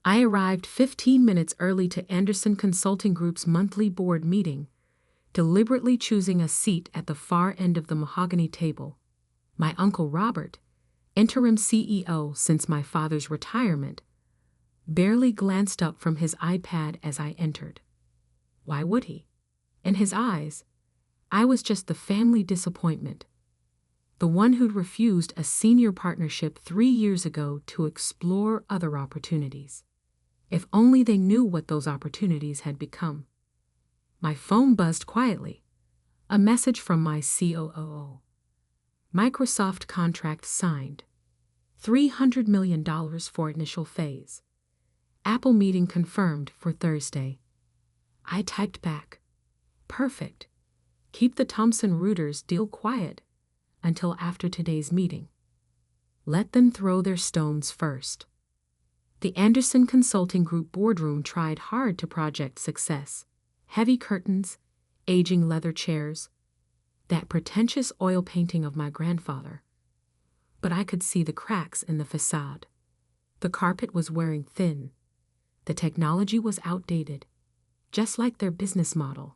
I arrived 15 minutes early to Anderson Consulting Group's monthly board meeting, deliberately choosing a seat at the far end of the mahogany table. My Uncle Robert, interim CEO since my father's retirement, barely glanced up from his iPad as I entered. Why would he? In his eyes, I was just the family disappointment, the one who'd refused a senior partnership 3 years ago to explore other opportunities. If only they knew what those opportunities had become. My phone buzzed quietly. A message from my COO. Microsoft contract signed. $300 million for initial phase. Apple meeting confirmed for Thursday. I typed back. Perfect. Keep the Thomson Reuters deal quiet until after today's meeting. Let them throw their stones first. The Anderson Consulting Group boardroom tried hard to project success. Heavy curtains, aging leather chairs, that pretentious oil painting of my grandfather. But I could see the cracks in the facade. The carpet was wearing thin. The technology was outdated, just like their business model.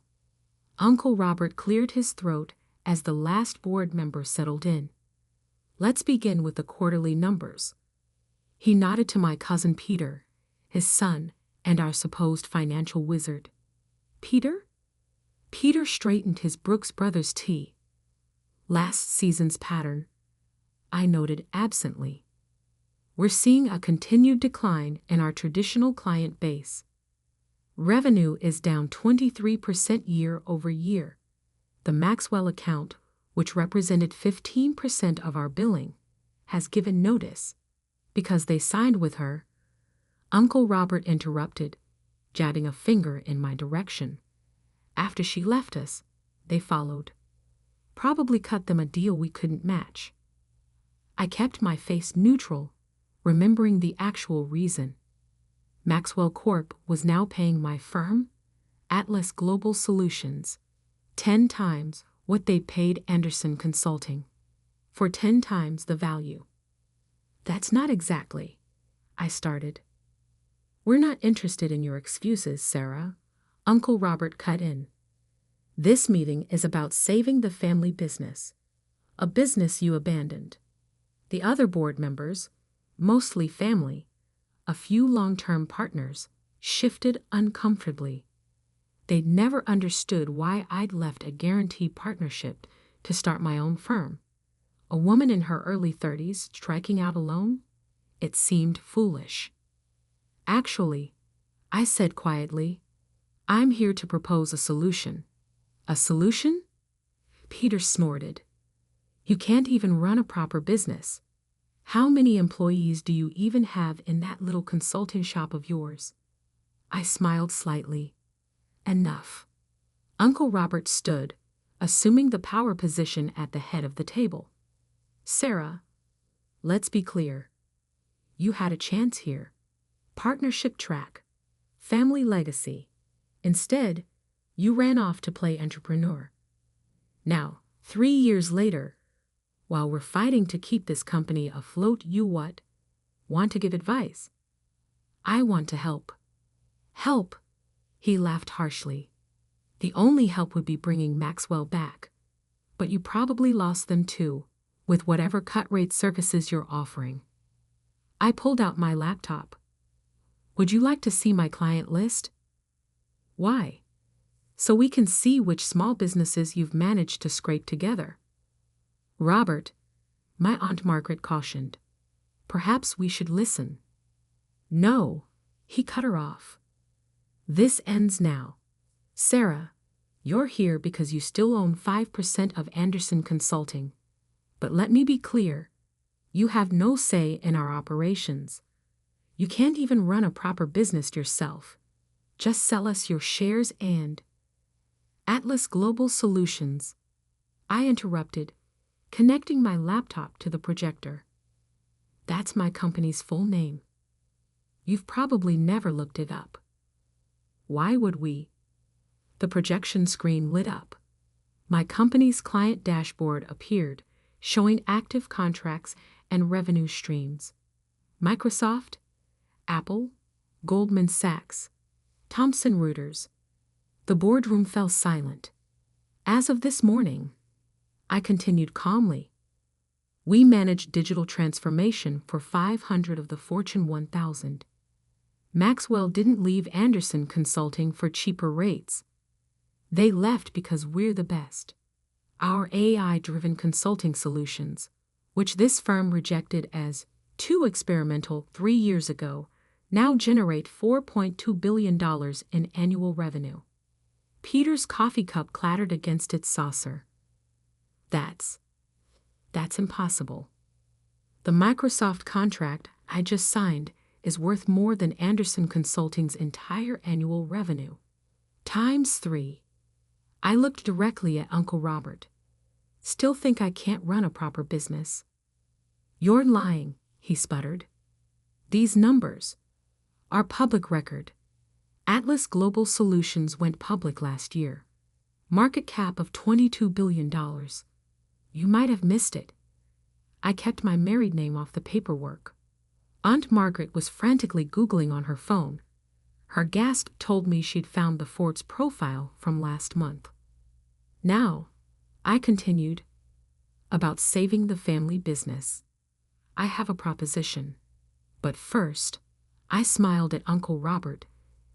Uncle Robert cleared his throat as the last board member settled in. Let's begin with the quarterly numbers. He nodded to my cousin Peter, his son, and our supposed financial wizard. Peter? Peter straightened his Brooks Brothers tee. Last season's pattern, I noted absently. We're seeing a continued decline in our traditional client base. Revenue is down 23% year over year. The Maxwell account, which represented 15% of our billing, has given notice. Because they signed with her. Uncle Robert interrupted, jabbing a finger in my direction. After she left us, they followed. Probably cut them a deal we couldn't match. I kept my face neutral, remembering the actual reason. Maxwell Corp was now paying my firm, Atlas Global Solutions, 10 times what they paid Anderson Consulting, for 10 times the value. That's not exactly, I started. We're not interested in your excuses, Sarah. Uncle Robert cut in. This meeting is about saving the family business, a business you abandoned. The other board members, mostly family, a few long-term partners, shifted uncomfortably. They'd never understood why I'd left a guaranteed partnership to start my own firm. A woman in her early 30s striking out alone? It seemed foolish. Actually, I said quietly, I'm here to propose a solution. A solution? Peter snorted. You can't even run a proper business. How many employees do you even have in that little consulting shop of yours? I smiled slightly. Enough. Uncle Robert stood, assuming the power position at the head of the table. Sarah, let's be clear. You had a chance here. Partnership track. Family legacy. Instead, you ran off to play entrepreneur. Now, 3 years later, while we're fighting to keep this company afloat, you want to give advice? I want to help. Help? He laughed harshly. The only help would be bringing Maxwell back. But you probably lost them too, with whatever cut rate services you're offering. I pulled out my laptop. Would you like to see my client list? Why? So we can see which small businesses you've managed to scrape together. Robert, my Aunt Margaret cautioned. Perhaps we should listen. No, he cut her off. This ends now. Sarah, you're here because you still own 5% of Anderson Consulting. But let me be clear, you have no say in our operations. You can't even run a proper business yourself. Just sell us your shares and Atlas Global Solutions. I interrupted, connecting my laptop to the projector. That's my company's full name. You've probably never looked it up. Why would we? The projection screen lit up. My company's client dashboard appeared, showing active contracts and revenue streams. Microsoft, Apple, Goldman Sachs, Thomson Reuters. The boardroom fell silent. As of this morning, I continued calmly, we manage digital transformation for 500 of the Fortune 1000. Maxwell didn't leave Andersen Consulting for cheaper rates. They left because we're the best. Our AI-driven consulting solutions, which this firm rejected as too experimental 3 years ago, now generate $4.2 billion in annual revenue. Peter's coffee cup clattered against its saucer. That's impossible. The Microsoft contract I just signed is worth more than Andersen Consulting's entire annual revenue. Times 3. I looked directly at Uncle Robert. Still think I can't run a proper business? You're lying, he sputtered. These numbers are public record. Atlas Global Solutions went public last year. Market cap of $22 billion. You might have missed it. I kept my married name off the paperwork. Aunt Margaret was frantically Googling on her phone. Her gasp told me she'd found the Forbes profile from last month. Now, I continued, about saving the family business. I have a proposition. But first, I smiled at Uncle Robert,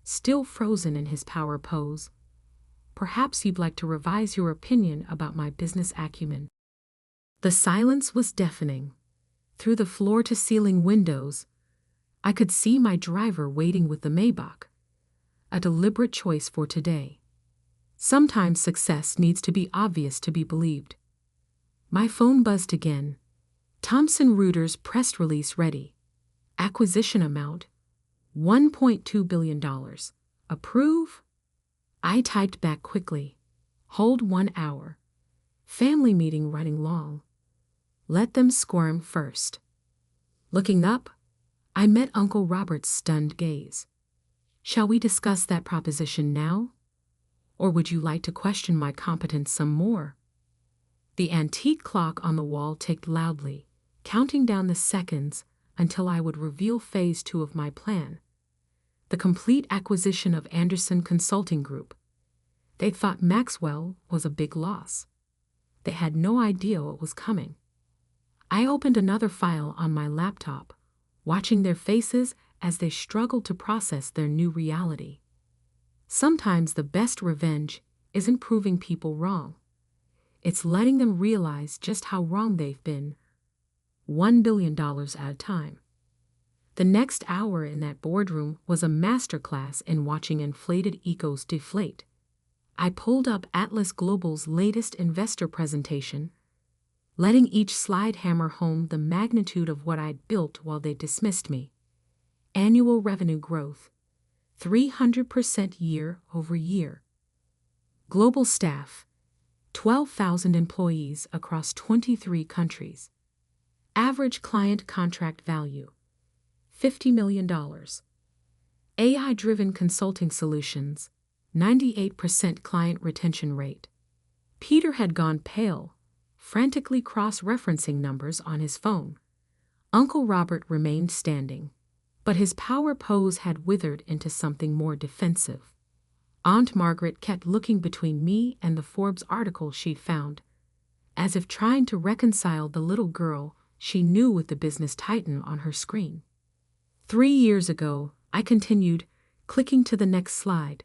still frozen in his power pose. Perhaps you'd like to revise your opinion about my business acumen. The silence was deafening. Through the floor-to-ceiling windows, I could see my driver waiting with the Maybach. A deliberate choice for today. Sometimes success needs to be obvious to be believed. My phone buzzed again. Thomson Reuters press release ready. Acquisition amount, $1.2 billion. Approve? I typed back quickly. Hold 1 hour. Family meeting running long. Let them squirm first. Looking up, I met Uncle Robert's stunned gaze. Shall we discuss that proposition now? Or would you like to question my competence some more? The antique clock on the wall ticked loudly, counting down the seconds until I would reveal phase 2 of my plan. The complete acquisition of Andersen Consulting Group. They thought Maxwell was a big loss. They had no idea what was coming. I opened another file on my laptop, watching their faces as they struggled to process their new reality. Sometimes the best revenge isn't proving people wrong. It's letting them realize just how wrong they've been, $1 billion at a time. The next hour in that boardroom was a masterclass in watching inflated egos deflate. I pulled up Atlas Global's latest investor presentation, letting each slide hammer home the magnitude of what I'd built while they dismissed me. Annual revenue growth, 300% year over year. Global staff, 12,000 employees across 23 countries. Average client contract value, $50 million. AI-driven consulting solutions, 98% client retention rate. Peter had gone pale, frantically cross-referencing numbers on his phone. Uncle Robert remained standing, but his power pose had withered into something more defensive. Aunt Margaret kept looking between me and the Forbes article she'd found, as if trying to reconcile the little girl she knew with the business titan on her screen. 3 years ago, I continued, clicking to the next slide.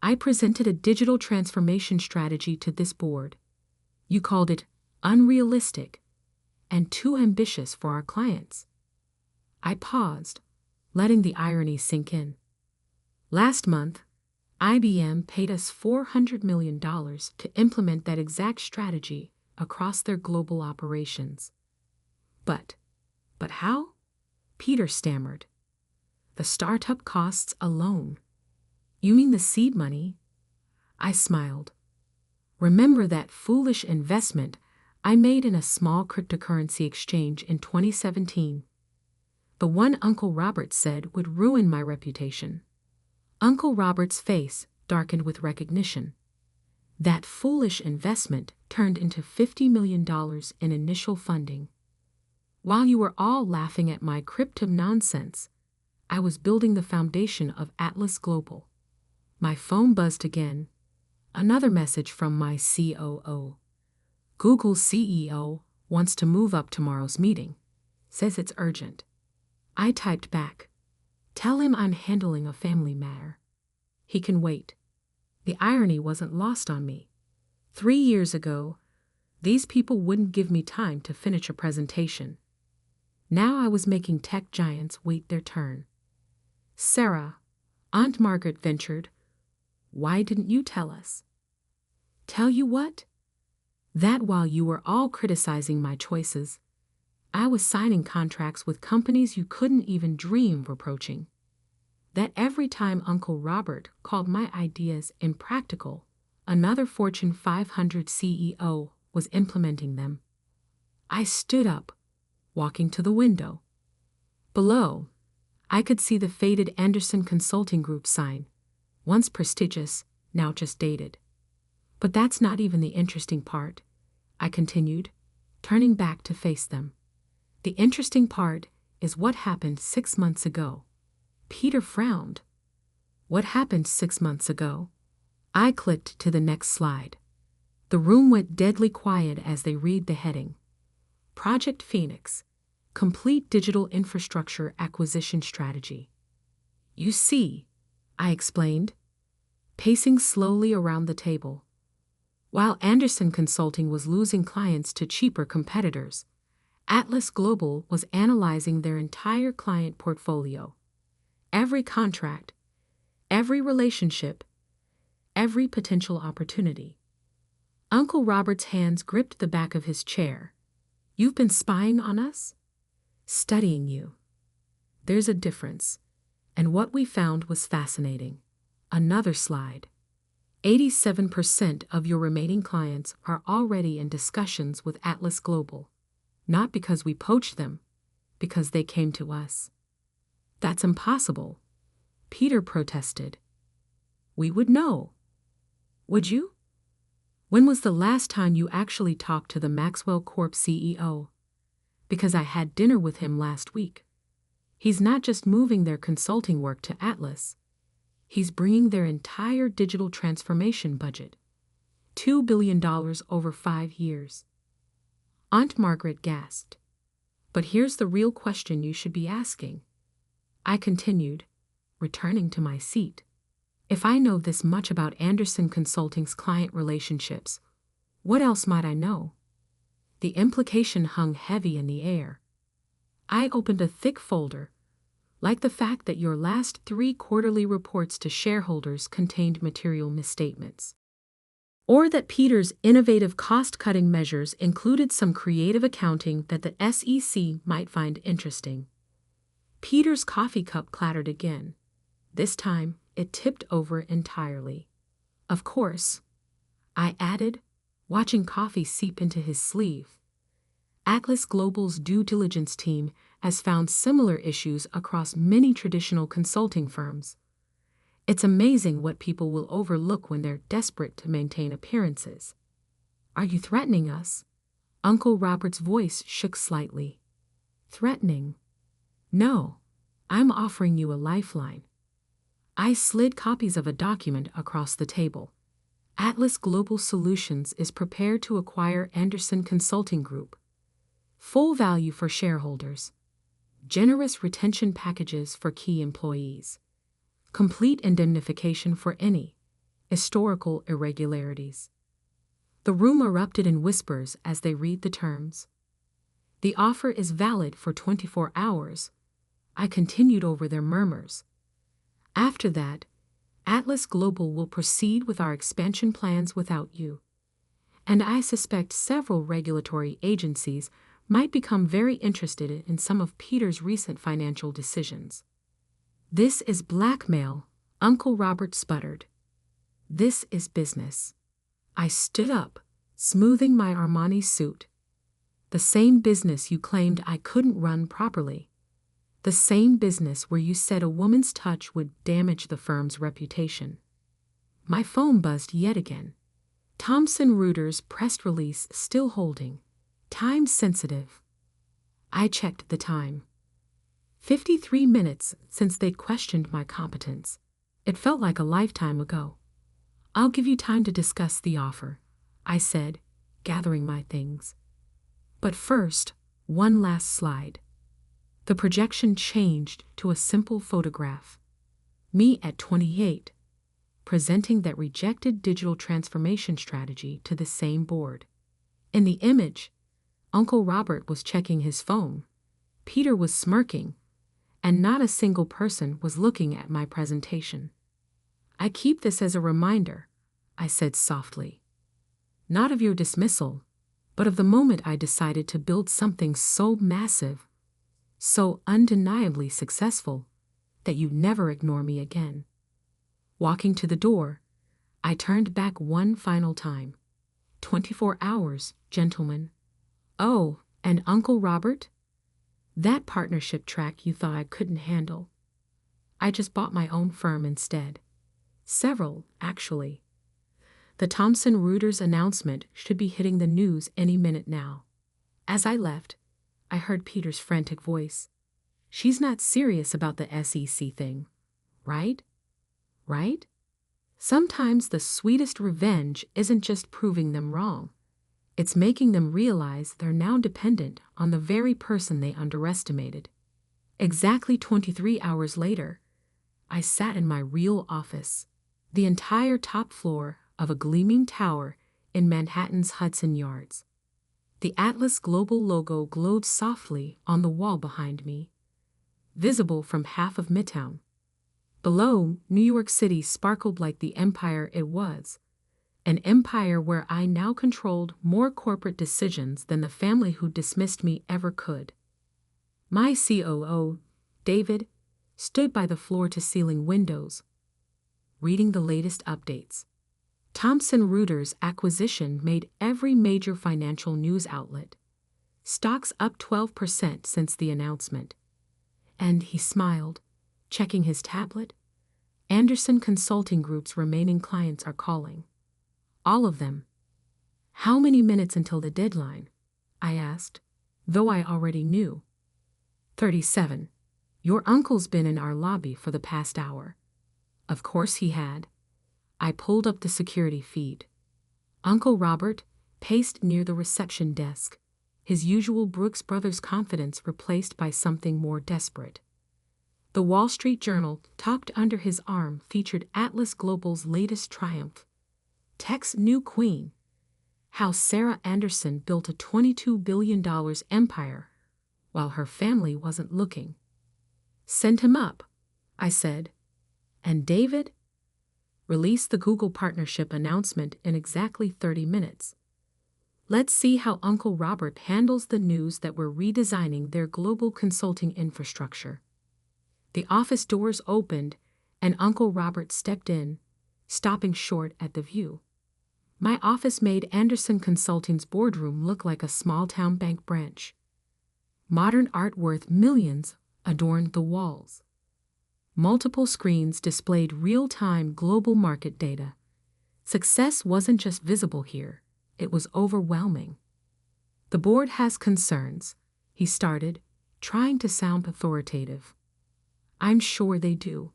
I presented a digital transformation strategy to this board. You called it unrealistic and too ambitious for our clients. I paused, letting the irony sink in. Last month, IBM paid us $400 million to implement that exact strategy across their global operations. But how? Peter stammered. The startup costs alone. You mean the seed money? I smiled. Remember that foolish investment I made in a small cryptocurrency exchange in 2017? The one Uncle Robert said would ruin my reputation. Uncle Robert's face darkened with recognition. That foolish investment turned into $50 million in initial funding. While you were all laughing at my crypto nonsense, I was building the foundation of Atlas Global. My phone buzzed again. Another message from my COO. Google's CEO wants to move up tomorrow's meeting. Says it's urgent. I typed back. Tell him I'm handling a family matter. He can wait. The irony wasn't lost on me. 3 years ago, these people wouldn't give me time to finish a presentation. Now I was making tech giants wait their turn. Sarah, Aunt Margaret ventured, why didn't you tell us? Tell you what? That while you were all criticizing my choices, I was signing contracts with companies you couldn't even dream of approaching. That every time Uncle Robert called my ideas impractical, another Fortune 500 CEO was implementing them. I stood up, walking to the window. Below, I could see the faded Andersen Consulting Group sign, once prestigious, now just dated. But that's not even the interesting part, I continued, turning back to face them. The interesting part is what happened 6 months ago. Peter frowned. What happened 6 months ago? I clicked to the next slide. The room went deadly quiet as they read the heading. Project Phoenix, Complete Digital Infrastructure Acquisition Strategy. You see, I explained, pacing slowly around the table. While Andersen Consulting was losing clients to cheaper competitors, Atlas Global was analyzing their entire client portfolio. Every contract, every relationship, every potential opportunity. Uncle Robert's hands gripped the back of his chair. You've been spying on us? Studying you. There's a difference. And what we found was fascinating. Another slide. 87% of your remaining clients are already in discussions with Atlas Global. Not because we poached them, because they came to us. That's impossible, Peter protested. We would know. Would you? When was the last time you actually talked to the Maxwell Corp CEO? Because I had dinner with him last week. He's not just moving their consulting work to Atlas. He's bringing their entire digital transformation budget. $2 billion over 5 years. Aunt Margaret gasped. But here's the real question you should be asking. I continued, returning to my seat. If I know this much about Andersen Consulting's client relationships, what else might I know? The implication hung heavy in the air. I opened a thick folder, like the fact that your last 3 quarterly reports to shareholders contained material misstatements. Or that Peter's innovative cost-cutting measures included some creative accounting that the SEC might find interesting. Peter's coffee cup clattered again. This time, it tipped over entirely. Of course, I added, watching coffee seep into his sleeve. Atlas Global's due diligence team has found similar issues across many traditional consulting firms. It's amazing what people will overlook when they're desperate to maintain appearances. Are you threatening us? Uncle Robert's voice shook slightly. Threatening? No, I'm offering you a lifeline. I slid copies of a document across the table. Atlas Global Solutions is prepared to acquire Andersen Consulting Group. Full value for shareholders. Generous retention packages for key employees. Complete indemnification for any historical irregularities. The room erupted in whispers as they read the terms. The offer is valid for 24 hours. I continued over their murmurs. After that, Atlas Global will proceed with our expansion plans without you. And I suspect several regulatory agencies might become very interested in some of Peter's recent financial decisions. This is blackmail, Uncle Robert sputtered. This is business. I stood up, smoothing my Armani suit. The same business you claimed I couldn't run properly. The same business where you said a woman's touch would damage the firm's reputation. My phone buzzed yet again. Thomson Reuters press release still holding. Time sensitive. I checked the time. 53 minutes since they'd questioned my competence. It felt like a lifetime ago. "I'll give you time to discuss the offer," I said, gathering my things. "But first, one last slide." The projection changed to a simple photograph. Me at 28, presenting that rejected digital transformation strategy to the same board. In the image, Uncle Robert was checking his phone, Peter was smirking, and not a single person was looking at my presentation. "I keep this as a reminder," I said softly. "Not of your dismissal, but of the moment I decided to build something so massive, so undeniably successful, that you'd never ignore me again." Walking to the door, I turned back one final time. 24 hours, gentlemen. "Oh, and Uncle Robert? That partnership track you thought I couldn't handle. I just bought my own firm instead. Several, actually. The Thomson Reuters announcement should be hitting the news any minute now." As I left, I heard Peter's frantic voice. "She's not serious about the SEC thing, right? Right? Sometimes the sweetest revenge isn't just proving them wrong. It's making them realize they're now dependent on the very person they underestimated." Exactly 23 hours later, I sat in my real office, the entire top floor of a gleaming tower in Manhattan's Hudson Yards. The Atlas Global logo glowed softly on the wall behind me, visible from half of Midtown. Below, New York City sparkled like the empire it was, an empire where I now controlled more corporate decisions than the family who dismissed me ever could. My COO, David, stood by the floor-to-ceiling windows, reading the latest updates. Thomson Reuters' acquisition made every major financial news outlet. Stocks up 12% since the announcement. And he smiled, checking his tablet. "Andersen Consulting Group's remaining clients are calling. All of them." "How many minutes until the deadline?" I asked, though I already knew. 37. "Your uncle's been in our lobby for the past hour." Of course he had. I pulled up the security feed. Uncle Robert paced near the reception desk, his usual Brooks Brothers confidence replaced by something more desperate. The Wall Street Journal, tucked under his arm, featured Atlas Global's latest triumph. Tech's new queen. How Sarah Andersen built a $22 billion empire while her family wasn't looking. "Send him up," I said. "And David?" "Release the Google partnership announcement in exactly 30 minutes. Let's see how Uncle Robert handles the news that we're redesigning their global consulting infrastructure." The office doors opened, and Uncle Robert stepped in, stopping short at the view. My office made Andersen Consulting's boardroom look like a small-town bank branch. Modern art worth millions adorned the walls. Multiple screens displayed real-time global market data. Success wasn't just visible here, it was overwhelming. "The board has concerns," he started, trying to sound authoritative. "I'm sure they do."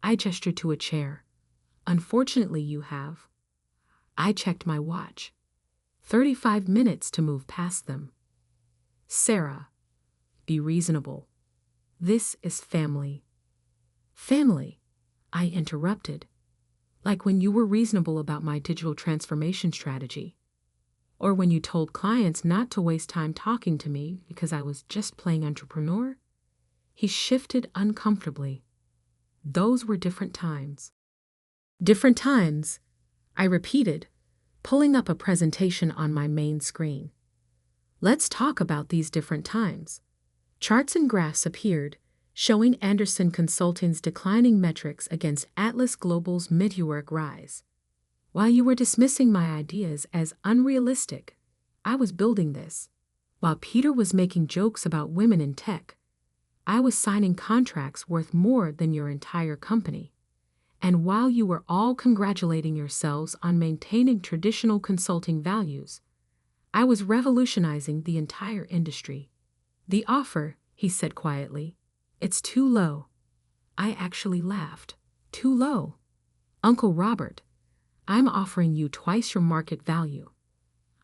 I gestured to a chair. "Unfortunately, you have." I checked my watch. 35 minutes to move past them. "Sarah, be reasonable. This is family." "Family?" I interrupted. "Like when you were reasonable about my digital transformation strategy. Or when you told clients not to waste time talking to me because I was just playing entrepreneur?" He shifted uncomfortably. "Those were different times." "Different times," I repeated, pulling up a presentation on my main screen. "Let's talk about these different times." Charts and graphs appeared, showing Andersen Consulting's declining metrics against Atlas Global's meteoric rise. While you were dismissing my ideas as unrealistic, I was building this. While Peter was making jokes about women in tech, I was signing contracts worth more than your entire company. And while you were all congratulating yourselves on maintaining traditional consulting values, I was revolutionizing the entire industry. "The offer," he said quietly, It's too low. I actually laughed. Too low. Uncle Robert, I'm offering you twice your market value.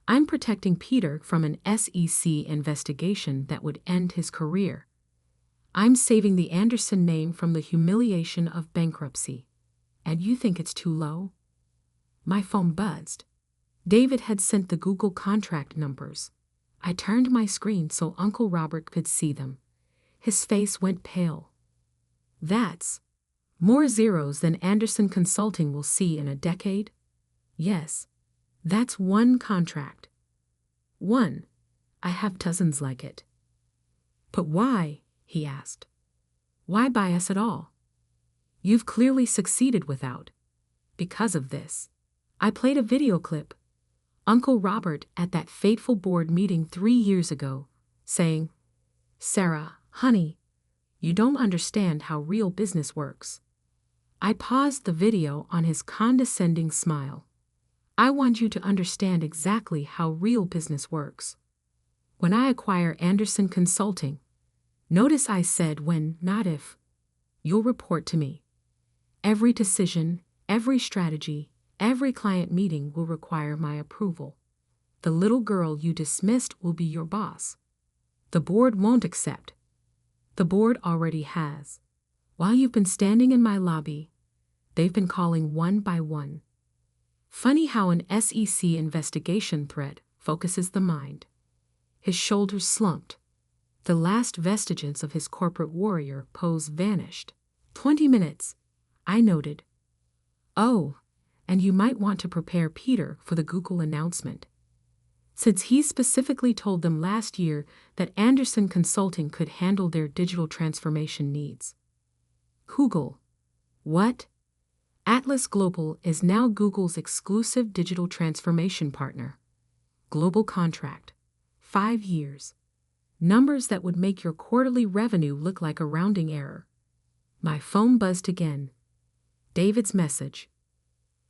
I'm protecting Peter from an SEC investigation that would end his career. I'm saving the Anderson name from the humiliation of bankruptcy. And you think it's too low? My phone buzzed. David had sent the Google contract numbers. I turned my screen so Uncle Robert could see them. His face went pale. That's more zeros than Anderson Consulting will see in a decade? Yes, that's one contract. One. I have dozens like it. But why? He asked. Why buy us at all? You've clearly succeeded without. Because of this. I played a video clip. Uncle Robert at that fateful board meeting 3 years ago, saying, "Sarah, honey, you don't understand how real business works." I paused the video on his condescending smile. I want you to understand exactly how real business works. When I acquire Anderson Consulting, notice I said when, not if, you'll report to me. Every decision, every strategy, every client meeting will require my approval. The little girl you dismissed will be your boss. The board won't accept. The board already has. While you've been standing in my lobby, they've been calling one by one. Funny how an SEC investigation threat focuses the mind. His shoulders slumped. The last vestiges of his corporate warrior pose vanished. 20 minutes, I noted. Oh, and you might want to prepare Peter for the Google announcement. Since he specifically told them last year that Anderson Consulting could handle their digital transformation needs. Google. What? Atlas Global is now Google's exclusive digital transformation partner. Global contract. 5 years. Numbers that would make your quarterly revenue look like a rounding error. My phone buzzed again. David's message.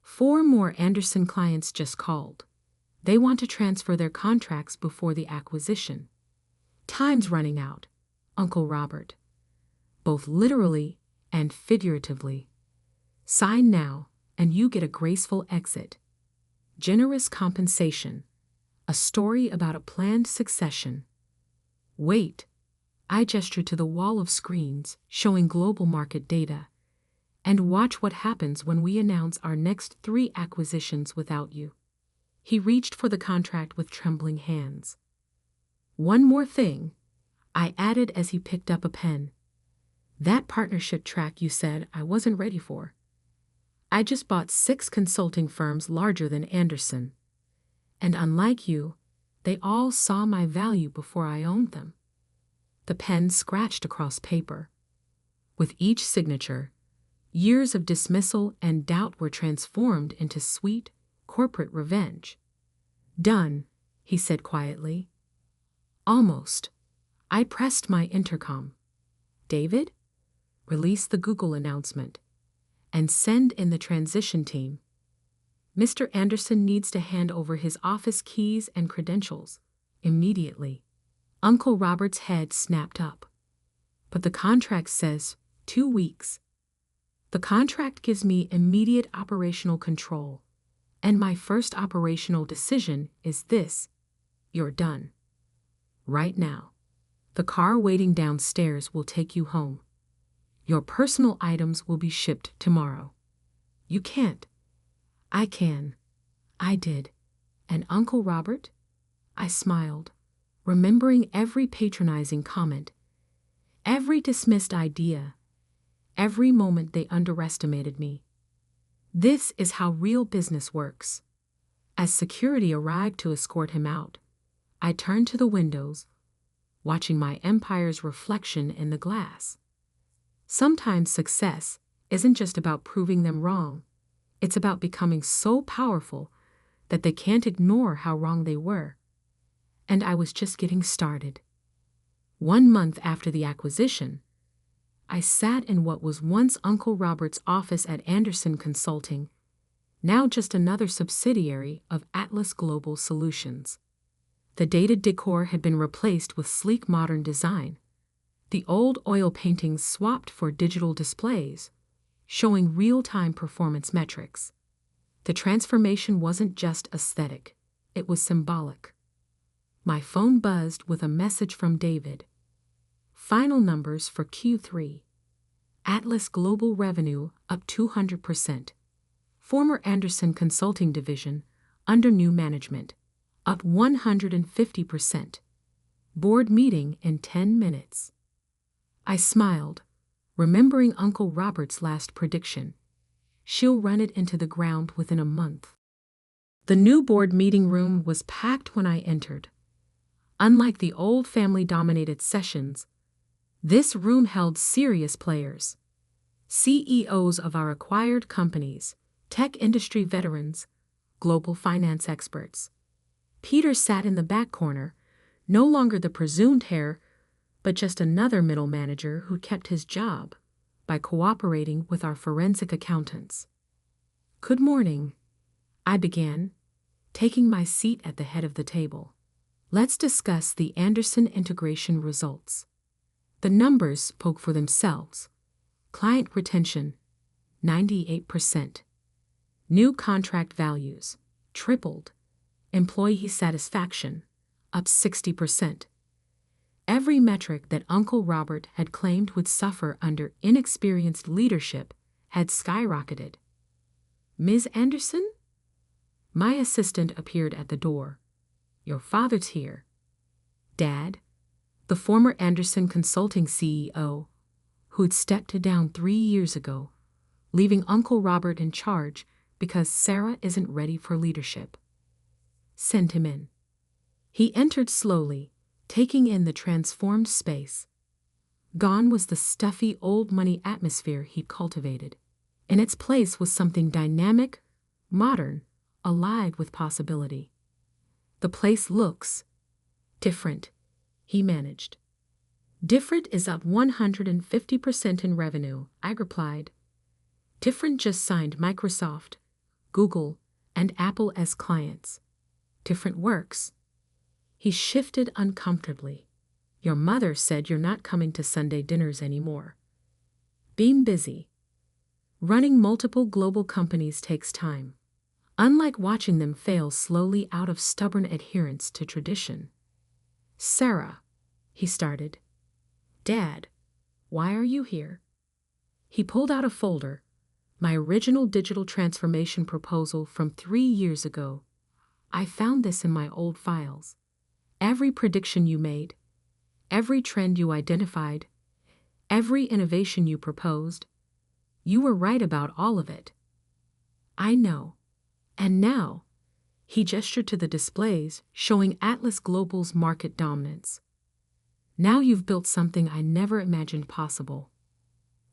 4 more Anderson clients just called. They want to transfer their contracts before the acquisition. Time's running out, Uncle Robert. Both literally and figuratively. Sign now, and you get a graceful exit. Generous compensation. A story about a planned succession. Wait. I gestured to the wall of screens showing global market data. And watch what happens when we announce our next 3 acquisitions without you. He reached for the contract with trembling hands. One more thing, I added as he picked up a pen. That partnership track you said I wasn't ready for. I just bought 6 consulting firms larger than Anderson. And unlike you, they all saw my value before I owned them. The pen scratched across paper. With each signature, years of dismissal and doubt were transformed into sweet, corporate revenge. Done, he said quietly. Almost. I pressed my intercom. David? Release the Google announcement. And send in the transition team. Mr. Anderson needs to hand over his office keys and credentials. Immediately. Uncle Robert's head snapped up. But the contract says 2 weeks. The contract gives me immediate operational control. And my first operational decision is this. You're done. Right now. The car waiting downstairs will take you home. Your personal items will be shipped tomorrow. You can't. I can. I did. And Uncle Robert? I smiled, remembering every patronizing comment, every dismissed idea, every moment they underestimated me. This is how real business works. As security arrived to escort him out, I turned to the windows, watching my empire's reflection in the glass. Sometimes success isn't just about proving them wrong. It's about becoming so powerful that they can't ignore how wrong they were. And I was just getting started. 1 month after the acquisition, I sat in what was once Uncle Robert's office at Anderson Consulting, now just another subsidiary of Atlas Global Solutions. The dated decor had been replaced with sleek modern design. The old oil paintings swapped for digital displays, showing real-time performance metrics. The transformation wasn't just aesthetic, it was symbolic. My phone buzzed with a message from David. Final numbers for Q3. Atlas Global revenue up 200%. Former Andersen Consulting Division, under new management, up 150%. Board meeting in 10 minutes. I smiled, remembering Uncle Robert's last prediction. She'll run it into the ground within a month. The new board meeting room was packed when I entered. Unlike the old family-dominated sessions, this room held serious players. CEOs of our acquired companies, tech industry veterans, global finance experts. Peter sat in the back corner, no longer the presumed heir, but just another middle manager who kept his job by cooperating with our forensic accountants. "Good morning," I began, taking my seat at the head of the table. "Let's discuss the Andersen integration results." The numbers spoke for themselves. Client retention, 98%. New contract values, tripled. Employee satisfaction, up 60%. Every metric that Uncle Robert had claimed would suffer under inexperienced leadership had skyrocketed. "Ms. Andersen?" My assistant appeared at the door. "Your father's here." Dad, the former Andersen Consulting CEO, who'd stepped down 3 years ago, leaving Uncle Robert in charge because Sarah isn't ready for leadership. "Send him in." He entered slowly, taking in the transformed space. Gone was the stuffy old money atmosphere he'd cultivated. In its place was something dynamic, modern, alive with possibility. "The place looks different," he managed. "Different is up 150% in revenue," I replied. "Different just signed Microsoft, Google, and Apple as clients. Different works." He shifted uncomfortably. "Your mother said you're not coming to Sunday dinners anymore." "Being busy." Running multiple global companies takes time. Unlike watching them fail slowly out of stubborn adherence to tradition. "Sarah," he started. "Dad, why are you here?" He pulled out a folder, my original digital transformation proposal from 3 years ago. "I found this in my old files. Every prediction you made, every trend you identified, every innovation you proposed, you were right about all of it." "I know. And now," he gestured to the displays showing Atlas Global's market dominance. "Now you've built something I never imagined possible."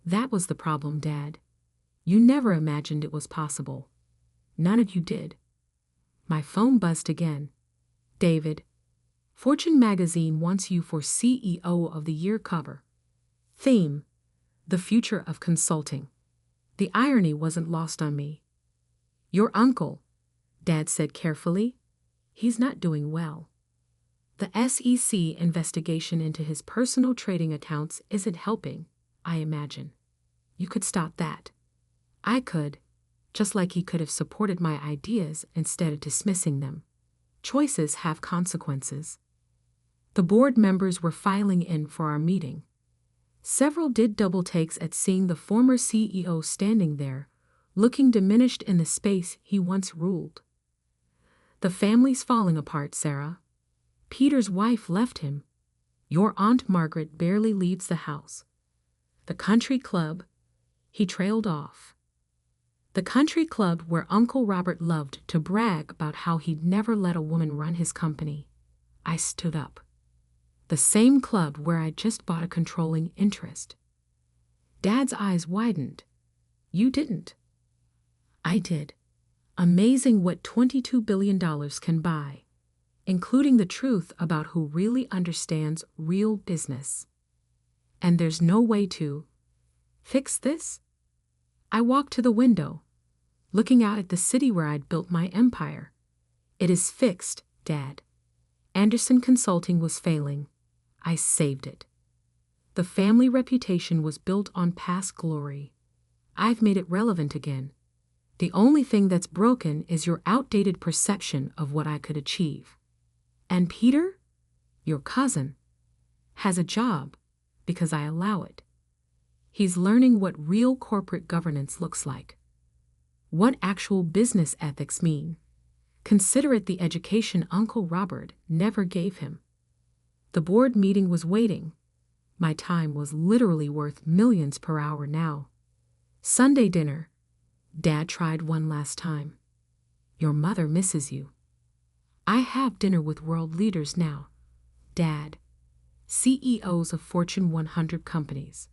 "That was the problem, Dad. You never imagined it was possible. None of you did." My phone buzzed again. "David, Fortune magazine wants you for CEO of the Year cover. Theme, the future of consulting." The irony wasn't lost on me. "Your uncle," Dad said carefully, "he's not doing well. The SEC investigation into his personal trading accounts isn't helping, I imagine. You could stop that." I could, just like he could have supported my ideas instead of dismissing them. Choices have consequences. The board members were filing in for our meeting. Several did double takes at seeing the former CEO standing there, looking diminished in the space he once ruled. "The family's falling apart, Sarah. Peter's wife left him. Your Aunt Margaret barely leaves the house. The country club," he trailed off. "The country club where Uncle Robert loved to brag about how he'd never let a woman run his company." I stood up. "The same club where I just bought a controlling interest." Dad's eyes widened. "You didn't." "I did. Amazing what $22 billion can buy, including the truth about who really understands real business. And there's no way to fix this?" I walked to the window, looking out at the city where I'd built my empire. "It is fixed, Dad. Andersen Consulting was failing. I saved it." The family reputation was built on past glory. I've made it relevant again. The only thing that's broken is your outdated perception of what I could achieve. And Peter, your cousin, has a job because I allow it. He's learning what real corporate governance looks like, what actual business ethics mean. Consider it the education Uncle Robert never gave him. The board meeting was waiting. My time was literally worth millions per hour now. Sunday dinner. Dad tried one last time. Your mother misses you. I have dinner with world leaders now, Dad. CEOs of Fortune 100 companies.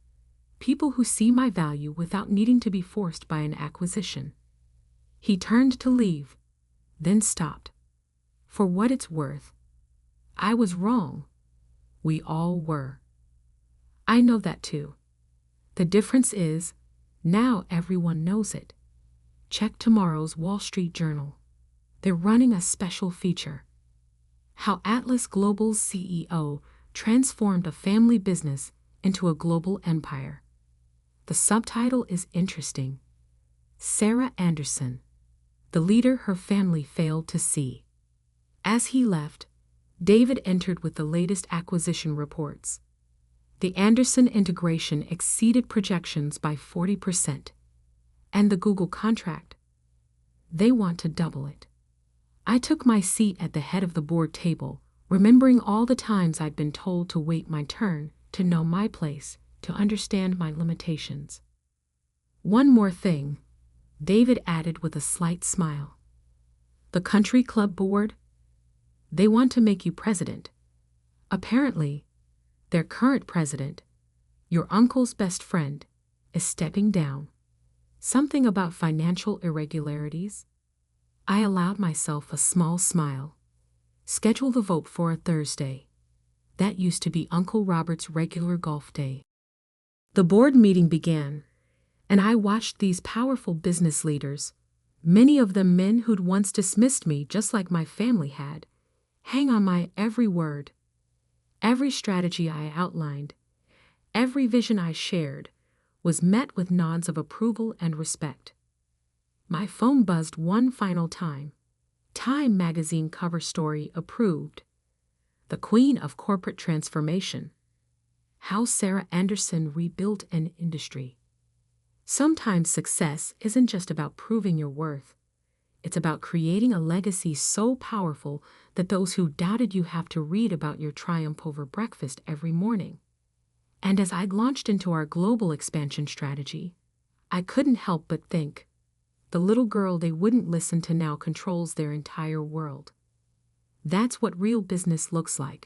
People who see my value without needing to be forced by an acquisition. He turned to leave, then stopped. For what it's worth, I was wrong. We all were. I know that too. The difference is, now everyone knows it. Check tomorrow's Wall Street Journal. They're running a special feature. How Atlas Global's CEO transformed a family business into a global empire. The subtitle is interesting. Sarah Anderson, the leader her family failed to see. As he left, David entered with the latest acquisition reports. The Anderson integration exceeded projections by 40%. And the Google contract? They want to double it. I took my seat at the head of the board table, remembering all the times I'd been told to wait my turn, to know my place, to understand my limitations. One more thing, David added with a slight smile. The country club board? They want to make you president. Apparently, their current president, your uncle's best friend, is stepping down. Something about financial irregularities? I allowed myself a small smile. Schedule the vote for a Thursday. That used to be Uncle Robert's regular golf day. The board meeting began, and I watched these powerful business leaders, many of them men who'd once dismissed me just like my family had, hang on my every word. Every strategy I outlined, every vision I shared, was met with nods of approval and respect. My phone buzzed one final time. Time magazine cover story approved. The Queen of Corporate Transformation. How Sarah Anderson rebuilt an industry. Sometimes success isn't just about proving your worth. It's about creating a legacy so powerful that those who doubted you have to read about your triumph over breakfast every morning. And as I launched into our global expansion strategy, I couldn't help but think, the little girl they wouldn't listen to now controls their entire world. That's what real business looks like.